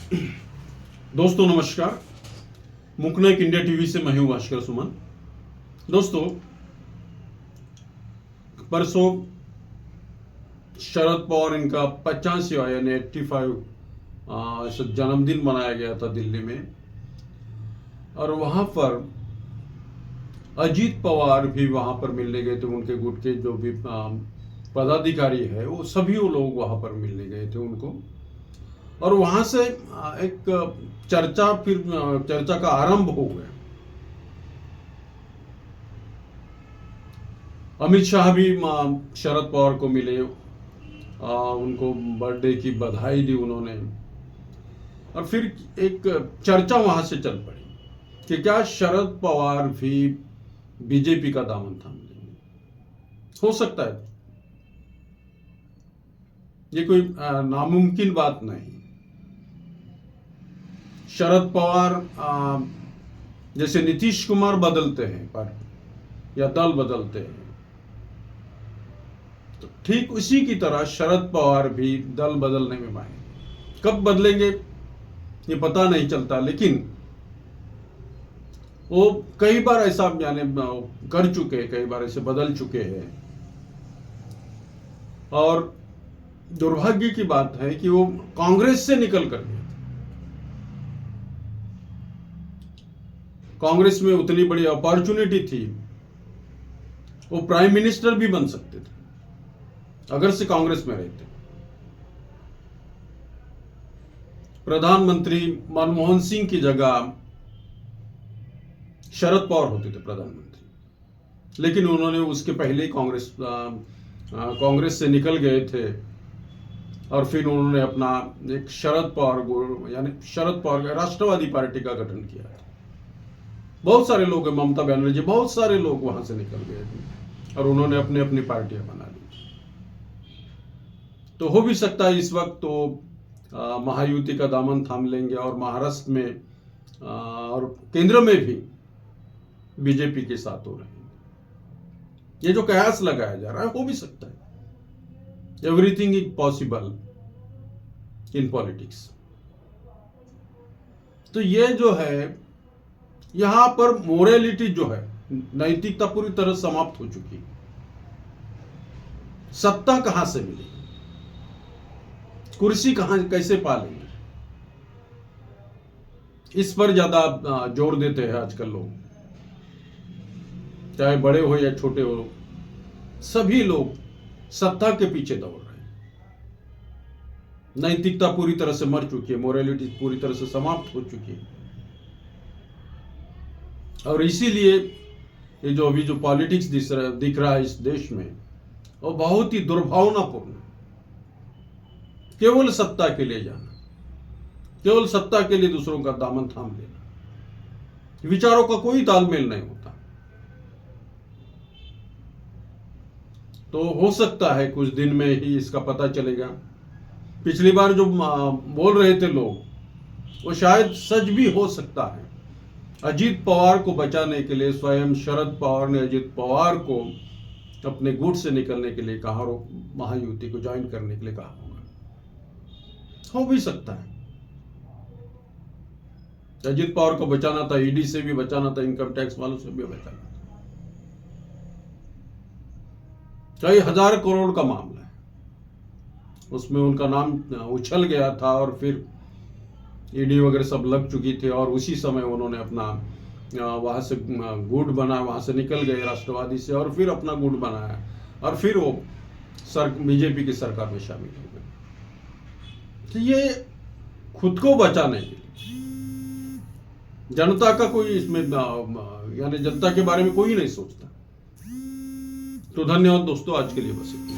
दोस्तों नमस्कार। मुकनेक India TV से मैं हूं भास्कर सुमन। दोस्तों, परसों शरद पवार इनका 85वां यानी 85 जन्मदिन मनाया गया था दिल्ली में, और वहां पर अजीत पवार भी वहां पर मिलने गए थे। उनके गुट के जो भी पदाधिकारी है वो सभी वो लोग वहां पर मिलने गए थे उनको, और वहां से एक चर्चा का आरंभ हो गया। अमित शाह भी शरद पवार को मिले, उनको बर्थडे की बधाई दी उन्होंने, और फिर एक चर्चा वहां से चल पड़ी कि क्या शरद पवार भी बीजेपी का दामन थाम लेंगे। हो सकता है, ये कोई नामुमकिन बात नहीं। शरद पवार जैसे नीतीश कुमार बदलते हैं पार्टी या दल बदलते हैं, तो ठीक उसी की तरह शरद पवार भी दल बदलने में माहिर। कब बदलेंगे ये पता नहीं चलता, लेकिन वो कई बार ऐसा यानी कर चुके हैं, कई बार ऐसे बदल चुके हैं। और दुर्भाग्य की बात है कि वो कांग्रेस से निकल कर गए। कांग्रेस में उतनी बड़ी अपॉर्चुनिटी थी, वो प्राइम मिनिस्टर भी बन सकते थे अगर से कांग्रेस में रहते। प्रधानमंत्री मनमोहन सिंह की जगह शरद पवार होते थे प्रधानमंत्री, लेकिन उन्होंने उसके पहले ही कांग्रेस से निकल गए थे, और फिर उन्होंने अपना एक शरद पवार यानी शरद पवार राष्ट्रवादी पार्टी का गठन किया था। बहुत सारे लोग, ममता बनर्जी, बहुत सारे लोग वहां से निकल गए थे और उन्होंने अपनी अपनी पार्टियां बना ली। तो हो भी सकता है इस वक्त तो महायुति का दामन थाम लेंगे और महाराष्ट्र में और केंद्र में भी बीजेपी के साथ हो रहेंगे। ये जो कयास लगाया जा रहा है, हो भी सकता है। Everything is possible in politics. तो ये जो है, यहां पर मोरालिटी जो है, नैतिकता पूरी तरह समाप्त हो चुकी है। सत्ता कहां से मिलेगी, कुर्सी कहां कैसे पालेंगे, इस पर ज्यादा जोर देते हैं आजकल लोग। चाहे बड़े हो या छोटे हो, सभी लोग सत्ता के पीछे दौड़ रहे हैं। नैतिकता पूरी तरह से मर चुकी है, मोरालिटी पूरी तरह से समाप्त हो चुकी है। और इसीलिए ये जो अभी जो पॉलिटिक्स दिख रहा है इस देश में, वो बहुत ही दुर्भावनापूर्ण है। केवल सत्ता के लिए जाना, केवल सत्ता के लिए दूसरों का दामन थाम लेना, विचारों का कोई तालमेल नहीं होता। तो हो सकता है कुछ दिन में ही इसका पता चलेगा। पिछली बार जो बोल रहे थे लोग, वो शायद सच भी हो सकता है। अजीत पवार को बचाने के लिए स्वयं शरद पवार ने अजीत पवार को अपने गुट से निकलने के लिए कहा, महायुति को ज्वाइन करने के लिए कहा होगा। हो भी सकता है। अजीत पवार को बचाना था, ईडी से भी बचाना था, इनकम टैक्स वालों से भी बचाना था। कई हजार करोड़ का मामला है, उसमें उनका नाम उछल गया था और फिर ईडी वगैरह सब लग चुकी थी, और उसी समय उन्होंने अपना वहां से गुट बनाया, वहां से निकल गए राष्ट्रवादी से, और फिर अपना गुट बनाया, और फिर वो बीजेपी की सरकार में शामिल हो गए। तो ये खुद को बचाने के लिए, जनता का कोई इसमें यानी जनता के बारे में कोई नहीं सोचता। तो धन्यवाद दोस्तों, आज के लिए बस इतना।